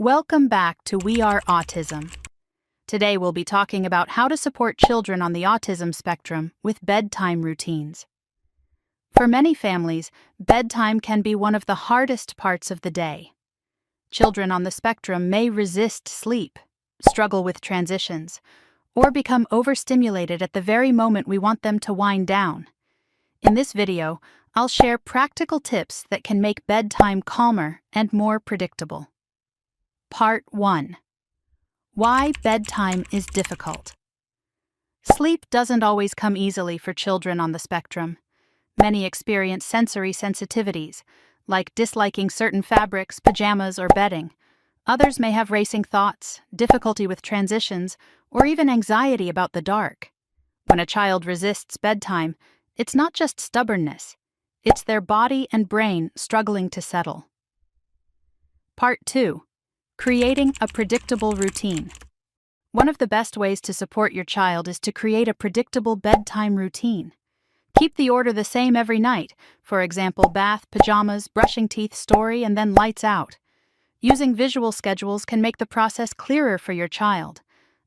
Welcome back to We Are Autism. Today we'll be talking about how to support children on the autism spectrum with bedtime routines. For many families, bedtime can be one of the hardest parts of the day. Children on the spectrum may resist sleep, struggle with transitions, or become overstimulated at the very moment we want them to wind down. In this video, I'll share practical tips that can make bedtime calmer and more predictable. Part 1. Why bedtime is difficult. Sleep doesn't always come easily for children on the spectrum. Many experience sensory sensitivities, like disliking certain fabrics, pajamas, or bedding. Others may have racing thoughts, difficulty with transitions, or even anxiety about the dark. When a child resists bedtime, it's not just stubbornness. It's their body and brain struggling to settle. Part 2. Creating a predictable routine. One of the best ways to support your child is to create a predictable bedtime routine. Keep the order the same every night, for example, bath, pajamas, brushing teeth, story, and then lights out. Using visual schedules can make the process clearer for your child.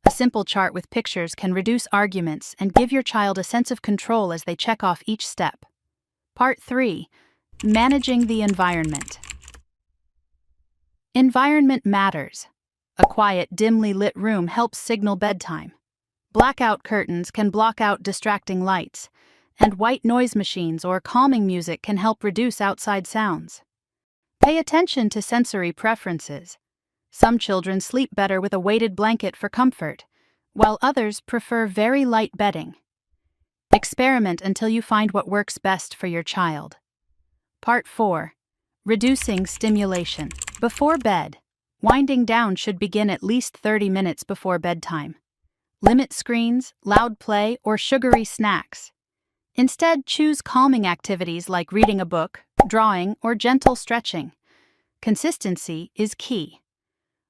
A simple chart with pictures can reduce arguments and give your child a sense of control as they check off each step. Part 3. Managing the environment. Environment matters. A quiet, dimly lit room helps signal bedtime. Blackout curtains can block out distracting lights, and white noise machines or calming music can help reduce outside sounds. Pay attention to sensory preferences. Some children sleep better with a weighted blanket for comfort, while others prefer very light bedding. Experiment until you find what works best for your child. Part 4. Reducing stimulation. Before bed, winding down should begin at least 30 minutes before bedtime. Limit screens, loud play, or sugary snacks. Instead, choose calming activities like reading a book, drawing, or gentle stretching. Consistency is key.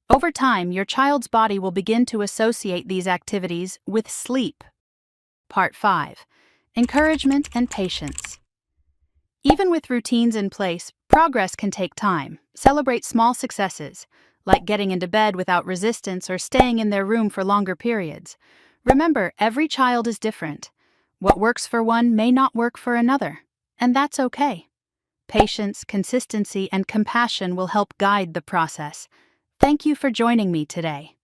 Over time, your child's body will begin to associate these activities with sleep. Part 5. Encouragement and patience. Even with routines in place, progress can take time. Celebrate small successes, like getting into bed without resistance or staying in their room for longer periods. Remember, every child is different. What works for one may not work for another, and that's okay. Patience, consistency, and compassion will help guide the process. Thank you for joining me today.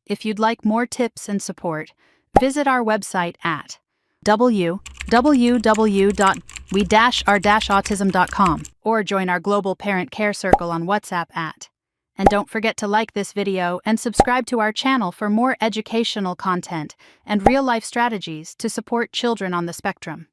If you'd like more tips and support, visit our website at www.we-our-autism.com or join our Global Parent Care Circle on WhatsApp at. And don't forget to like this video and subscribe to our channel for more educational content and real-life strategies to support children on the spectrum.